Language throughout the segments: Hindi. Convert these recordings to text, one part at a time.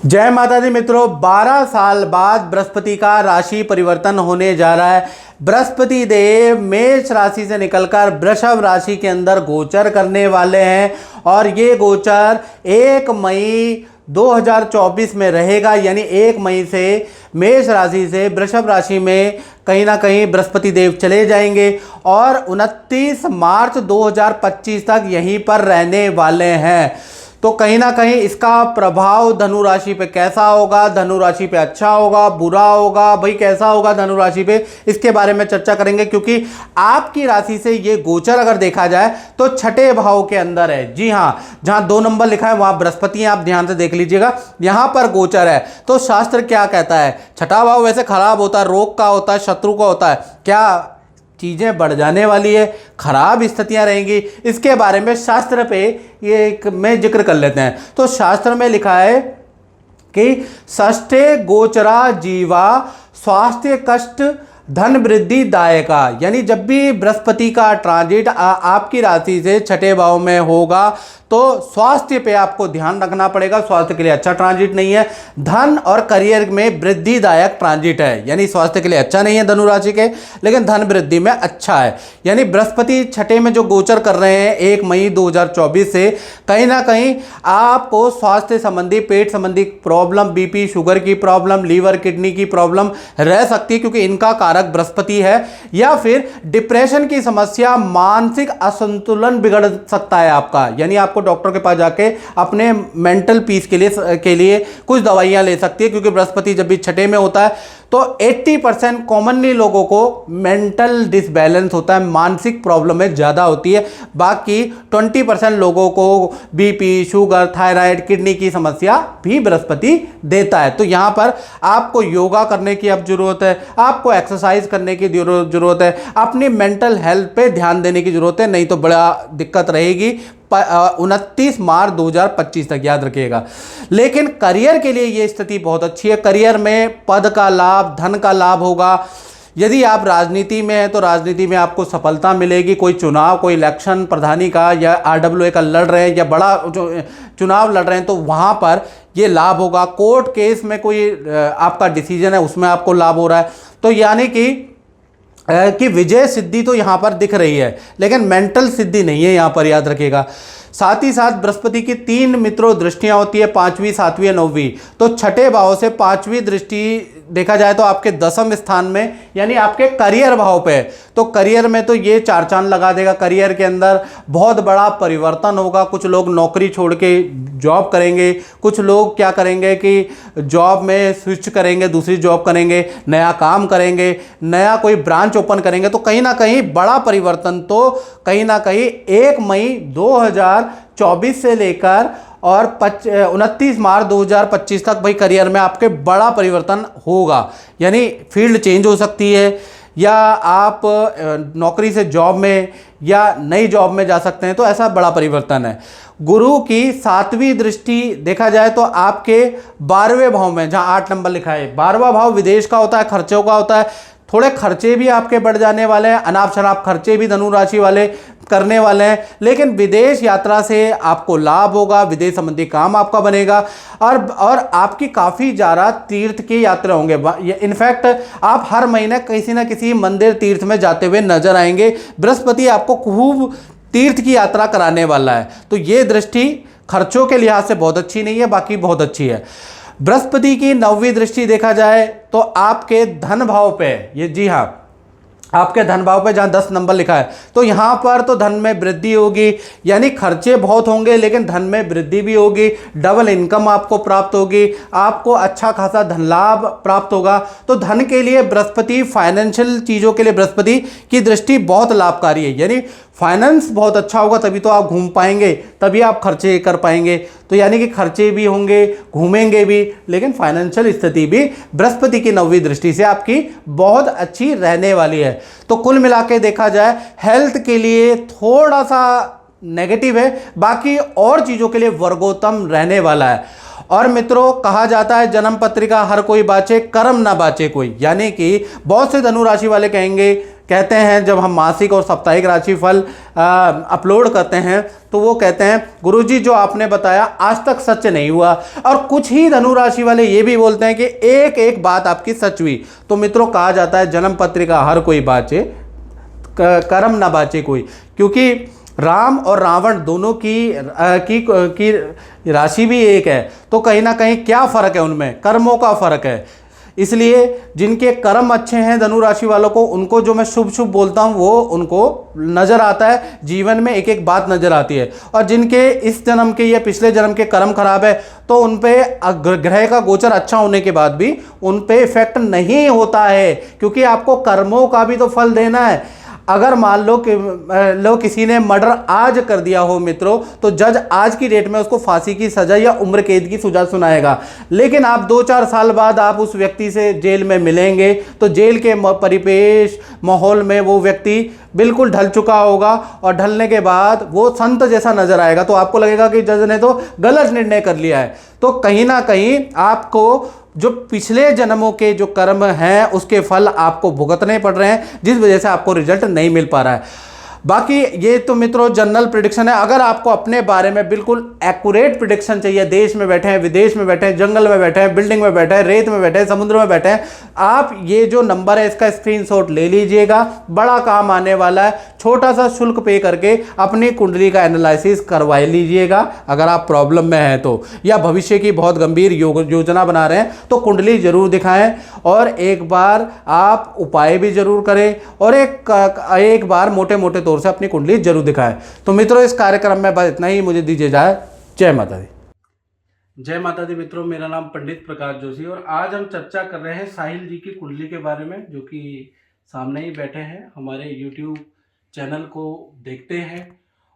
जय माता दी मित्रों, 12 साल बाद बृहस्पति का राशि परिवर्तन होने जा रहा है। बृहस्पति देव मेष राशि से निकलकर वृषभ राशि के अंदर गोचर करने वाले हैं और ये गोचर 1 मई 2024 में रहेगा। यानी 1 मई से मेष राशि से वृषभ राशि में कहीं ना कहीं बृहस्पति देव चले जाएंगे और 29 मार्च 2025 तक यहीं पर रहने वाले हैं। तो कहीं ना कहीं इसका प्रभाव धनु राशि पे कैसा होगा, धनु राशि पे अच्छा होगा, बुरा होगा, भाई कैसा होगा धनु राशि पे, इसके बारे में चर्चा करेंगे। क्योंकि आपकी राशि से ये गोचर अगर देखा जाए तो छठे भाव के अंदर है। जी हाँ, जहां 2 नंबर लिखा है वहां बृहस्पति है, आप ध्यान से देख लीजिएगा। यहां पर गोचर है तो शास्त्र क्या कहता है, छठा भाव वैसे खराब होता है, रोग का होता है, शत्रु का होता है, क्या चीज़ें बढ़ जाने वाली है, खराब स्थितियां रहेंगी, इसके बारे में शास्त्र पे ये एक में जिक्र कर लेते हैं। तो शास्त्र में लिखा है कि षष्ठे गोचरा जीवा स्वास्थ्य कष्ट धन वृद्धि दायका। यानी जब भी बृहस्पति का ट्रांजिट आपकी राशि से छठे भाव में होगा तो स्वास्थ्य पे आपको ध्यान रखना पड़ेगा। स्वास्थ्य के लिए अच्छा ट्रांजिट नहीं है। धन और करियर में वृद्धिदायक ट्रांजिट है, यानी स्वास्थ्य के लिए अच्छा नहीं है धनु राशि के, लेकिन धन वृद्धि में अच्छा है। यानी बृहस्पति छठे में जो गोचर कर रहे हैं 1 मई 2024 से, कहीं ना कहीं आपको स्वास्थ्य संबंधी, पेट संबंधी प्रॉब्लम, बीपी शुगर की प्रॉब्लम, लीवर किडनी की प्रॉब्लम रह सकती है क्योंकि इनका कारक बृहस्पति है। या फिर डिप्रेशन की समस्या, मानसिक असंतुलन बिगड़ सकता है आपका, यानी आपको डॉक्टर के पास जाके अपने मेंटल पीस के लिए कुछ दवाइयां ले सकती है। क्योंकि बृहस्पति जब भी छठे में होता है तो 80% कॉमनली लोगों को मेंटल डिसबैलेंस होता है, मानसिक प्रॉब्लमें ज़्यादा होती है। बाकी 20% लोगों को बीपी शुगर थायराइड किडनी की समस्या भी बृहस्पति देता है। तो यहाँ पर आपको योगा करने की अब जरूरत है, आपको एक्सरसाइज करने की जरूरत है, अपनी मेंटल हेल्थ पे ध्यान देने की जरूरत है, नहीं तो बड़ा दिक्कत रहेगी 29 मार्च 2025 तक, याद रखिएगा। लेकिन करियर के लिए ये स्थिति बहुत अच्छी है। करियर में पद का लाभ, धन का लाभ होगा। यदि आप राजनीति में हैं तो राजनीति में आपको सफलता मिलेगी। कोई चुनाव, कोई इलेक्शन प्रधानी का या RWA का लड़ रहे हैं या बड़ा जो चुनाव लड़ रहे हैं तो वहाँ पर ये लाभ होगा। कोर्ट केस में कोई आपका डिसीजन है उसमें आपको लाभ हो रहा है। तो यानी कि विजय सिद्धि तो यहाँ पर दिख रही है, लेकिन मेंटल सिद्धि नहीं है यहाँ पर, याद रखिएगा। साथ ही साथ बृहस्पति की 3 मित्रों दृष्टियां होती है, 5वीं 7वीं 9वीं। तो छठे भाव से 5वीं दृष्टि देखा जाए तो आपके 10वें स्थान में, यानी आपके करियर भाव पे। तो करियर में तो ये 4 चांद लगा देगा। करियर के अंदर बहुत बड़ा परिवर्तन होगा। कुछ लोग नौकरी छोड़ के जॉब करेंगे, कुछ लोग क्या करेंगे कि जॉब में स्विच करेंगे, दूसरी जॉब करेंगे, नया काम करेंगे, नया कोई ब्रांच ओपन करेंगे। तो कहीं ना कहीं बड़ा परिवर्तन तो कहीं ना कहीं 1 मई 2024 से लेकर और 29 मार्च 2025 तक भाई करियर में आपके बड़ा परिवर्तन होगा। यानी फील्ड चेंज हो सकती है, या आप नौकरी से जॉब में या नई जॉब में जा सकते हैं। तो ऐसा बड़ा परिवर्तन है। गुरु की 7वीं दृष्टि देखा जाए तो आपके 12वें भाव में, जहां 8 नंबर लिखा है, 12वां भाव विदेश का होता है, खर्चों का होता है। थोड़े खर्चे भी आपके बढ़ जाने वाले हैं, अनाप शनाप खर्चे भी धनु राशि वाले करने वाले हैं। लेकिन विदेश यात्रा से आपको लाभ होगा, विदेश संबंधी काम आपका बनेगा और आपकी काफ़ी ज़्यादा तीर्थ की यात्रा होंगे। इनफैक्ट आप हर महीने किसी न किसी मंदिर तीर्थ में जाते हुए नजर आएंगे। बृहस्पति आपको खूब तीर्थ की यात्रा कराने वाला है। तो ये दृष्टि खर्चों के लिहाज से बहुत अच्छी नहीं है, बाकी बहुत अच्छी है। बृहस्पति की 9वीं दृष्टि देखा जाए तो आपके धन भाव पे, ये जी हाँ आपके धन भाव पे जहाँ 10 नंबर लिखा है, तो यहाँ पर तो धन में वृद्धि होगी। यानी खर्चे बहुत होंगे लेकिन धन में वृद्धि भी होगी, डबल इनकम आपको प्राप्त होगी, आपको अच्छा खासा धन लाभ प्राप्त होगा। तो धन के लिए बृहस्पति, फाइनेंशियल चीज़ों के लिए बृहस्पति की दृष्टि बहुत लाभकारी है। यानी फाइनेंस बहुत अच्छा होगा, तभी तो आप घूम पाएंगे, तभी आप खर्चे कर पाएंगे। तो यानी कि खर्चे भी होंगे, घूमेंगे भी, लेकिन फाइनेंशियल स्थिति भी बृहस्पति की 9वीं दृष्टि से आपकी बहुत अच्छी रहने वाली है। तो कुल मिला के देखा जाए हेल्थ के लिए थोड़ा सा नेगेटिव है, बाकी और चीज़ों के लिए वर्गोत्तम रहने वाला है। और मित्रों, कहा जाता है जन्म पत्रिका हर कोई बाँचे, कर्म ना बाँचे कोई। यानी कि बहुत से धनु राशि वाले कहेंगे कहते हैं जब हम मासिक और साप्ताहिक राशिफल अपलोड करते हैं तो वो कहते हैं गुरुजी जो आपने बताया आज तक सच नहीं हुआ। और कुछ ही धनु राशि वाले ये भी बोलते हैं कि एक एक बात आपकी सच हुई। तो मित्रों कहा जाता है जन्म पत्रिका हर कोई बाचे, कर्म ना बाचे कोई, क्योंकि राम और रावण दोनों की राशि भी एक है, तो कहीं ना कहीं क्या फर्क है, उनमें कर्मों का फर्क है। इसलिए जिनके कर्म अच्छे हैं धनु राशि वालों को, उनको जो मैं शुभ शुभ बोलता हूं वो उनको नजर आता है, जीवन में एक एक बात नजर आती है। और जिनके इस जन्म के या पिछले जन्म के कर्म खराब है तो उन पे ग्रह का गोचर अच्छा होने के बाद भी उन पे इफेक्ट नहीं होता है, क्योंकि आपको कर्मों का भी तो फल देना है। अगर मान लो कि किसी ने मर्डर आज कर दिया हो मित्रों, तो जज आज की डेट में उसको फांसी की सजा या उम्र कैद की सजा सुनाएगा। लेकिन आप 2-4 साल बाद आप उस व्यक्ति से जेल में मिलेंगे तो जेल के परिपेश माहौल में वो व्यक्ति बिल्कुल ढल चुका होगा, और ढलने के बाद वो संत जैसा नजर आएगा। तो आपको लगेगा कि जज ने तो गलत निर्णय कर लिया है। तो कहीं ना कहीं आपको जो पिछले जन्मों के जो कर्म हैं उसके फल आपको भुगतने पड़ रहे हैं, जिस वजह से आपको रिजल्ट नहीं मिल पा रहा है। बाकी ये तो मित्रों जनरल प्रिडिक्शन है। अगर आपको अपने बारे में बिल्कुल एक्यूरेट प्रिडिक्शन चाहिए, देश में बैठे हैं, विदेश में बैठे हैं, जंगल में बैठे हैं, बिल्डिंग में बैठे हैं, रेत में बैठे हैं, समुद्र में बैठे हैं, आप ये जो नंबर है इसका स्क्रीनशॉट ले लीजिएगा। बड़ा काम आने वाला है। छोटा सा शुल्क पे करके अपनी कुंडली का एनालिसिस करवा लीजिएगा अगर आप प्रॉब्लम में हैं तो, या भविष्य की बहुत गंभीर योजना बना रहे हैं तो कुंडली जरूर दिखाएं, और एक बार आप उपाय भी जरूर करें, और एक बार मोटे मोटे तौर से अपनी कुंडली जरूर दिखाएं। तो मित्रों इस कार्यक्रम में बस इतना ही, मुझे दीजिए जाए। जय माता दी। जय माता दी। मित्रों मेरा नाम पंडित प्रकाश जोशी, और आज हम चर्चा कर रहे हैं साहिल जी की कुंडली के बारे में, जो कि सामने ही बैठे हैं, हमारे YouTube चैनल को देखते हैं।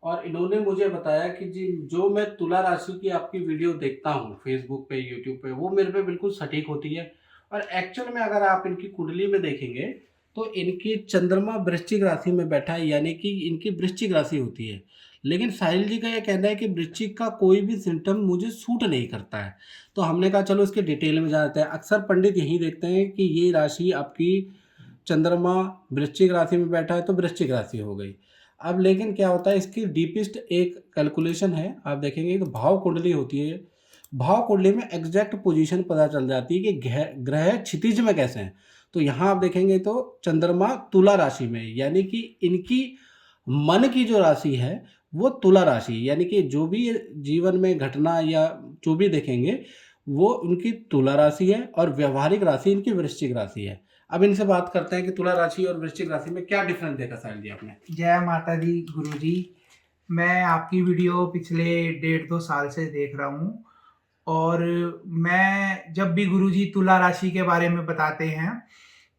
और इन्होंने मुझे बताया कि जी जो मैं तुला राशि की आपकी वीडियो देखता हूँ फेसबुक पे, यूट्यूब पे, वो मेरे पे बिल्कुल सटीक होती है। और एक्चुअल में अगर आप इनकी कुंडली में देखेंगे तो इनकी चंद्रमा वृश्चिक राशि में बैठा है, यानी कि इनकी वृश्चिक राशि होती है। लेकिन साहिल जी का यह कहना है कि वृश्चिक का कोई भी सिम्टम मुझे सूट नहीं करता है। तो हमने कहा चलो इसके डिटेल में जाते हैं। अक्सर पंडित यही देखते हैं कि ये राशि आपकी चंद्रमा वृश्चिक राशि में बैठा है तो वृश्चिक राशि हो गई। अब लेकिन क्या होता है, इसकी डीपेस्ट एक कैलकुलेशन है। आप देखेंगे तो भाव कुंडली होती है, भाव कुंडली में एग्जैक्ट पोजीशन पता चल जाती है कि ग्रह क्षितिज में कैसे हैं। तो यहाँ आप देखेंगे तो चंद्रमा तुला राशि में, यानी कि इनकी मन की जो राशि है वो तुला राशि, यानी कि जो भी जीवन में घटना या जो भी देखेंगे वो उनकी तुला राशि है, और व्यवहारिक राशि इनकी वृश्चिक राशि है। अब इनसे बात करते हैं कि तुला राशि और वृश्चिक राशि में क्या डिफरेंस देखा साहिल जी आपने। जय माता दी गुरुजी, मैं आपकी वीडियो पिछले 1.5-2 साल से देख रहा हूँ, और मैं जब भी गुरुजी तुला राशि के बारे में बताते हैं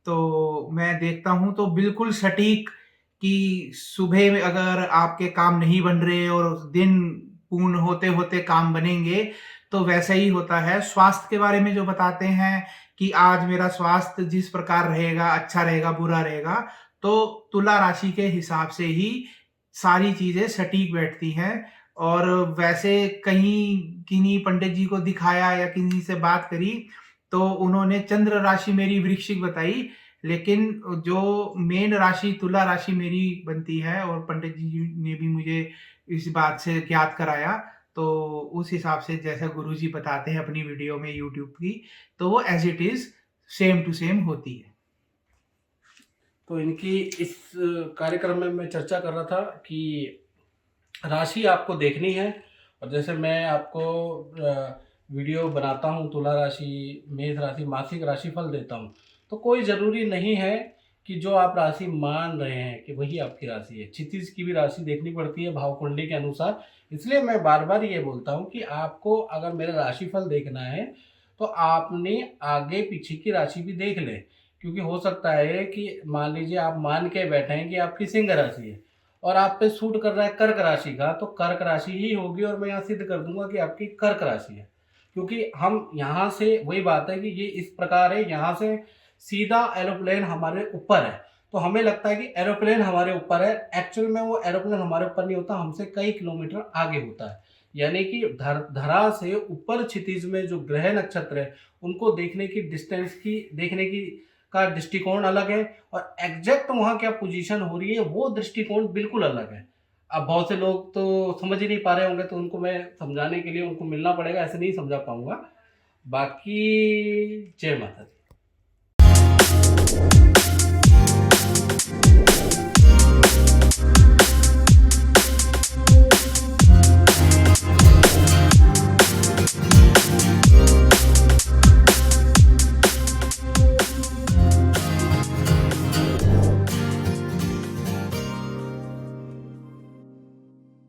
तो मैं देखता हूँ तो बिल्कुल सटीक कि सुबह में अगर आपके काम नहीं बन रहे और दिन पूर्ण होते होते काम बनेंगे, तो वैसा ही होता है। स्वास्थ्य के बारे में जो बताते हैं कि आज मेरा स्वास्थ्य जिस प्रकार रहेगा, अच्छा रहेगा, बुरा रहेगा, तो तुला राशि के हिसाब से ही सारी चीजें सटीक बैठती हैं। और वैसे कहीं किन्हीं पंडित जी को दिखाया या किन्हीं से बात करी तो उन्होंने चंद्र राशि मेरी वृश्चिक बताई, लेकिन जो मेन राशि तुला राशि मेरी बनती है, और पंडित जी ने भी मुझे इस बात से ज्ञात कराया। तो उस हिसाब से जैसा गुरुजी बताते हैं अपनी वीडियो में यूट्यूब की, तो वो as it is same to same होती है। तो इनकी इस कार्यक्रम में मैं चर्चा कर रहा था कि राशि आपको देखनी है, और जैसे मैं आपको वीडियो बनाता हूँ तुला राशि, मेष राशि, मासिक राशिफल देता हूँ, तो कोई ज़रूरी नहीं है कि जो आप राशि मान रहे हैं कि वही आपकी राशि है। क्षितिज की भी राशि देखनी पड़ती है भाव कुंडली के अनुसार। इसलिए मैं बार बार ये बोलता हूँ कि आपको अगर मेरा राशिफल देखना है तो आपने आगे पीछे की राशि भी देख लें, क्योंकि हो सकता है कि मान लीजिए आप मान के बैठे हैं कि आपकी सिंह राशि है और आप पे सूट कर रहा है कर्क राशि का, तो कर्क राशि ही होगी, और मैं यहाँ सिद्ध कर दूंगा कि आपकी कर्क राशि है। क्योंकि हम यहाँ से वही बात है कि ये इस प्रकार है, यहाँ से सीधा एरोप्लेन हमारे ऊपर है, तो हमें लगता है कि एरोप्लेन हमारे ऊपर है। एक्चुअल में वो एरोप्लेन हमारे ऊपर नहीं होता, हमसे कई किलोमीटर आगे होता है। यानी कि धरा से ऊपर क्षितिज में जो ग्रह नक्षत्र है उनको देखने की डिस्टेंस की, देखने की का दृष्टिकोण अलग है और एग्जैक्ट वहाँ क्या पोजीशन हो रही है वो दृष्टिकोण बिल्कुल अलग है। अब बहुत से लोग तो समझ ही नहीं पा रहे होंगे, तो उनको मैं समझाने के लिए उनको मिलना पड़ेगा, ऐसे नहीं समझा पाऊंगा। बाकी जय माता दी।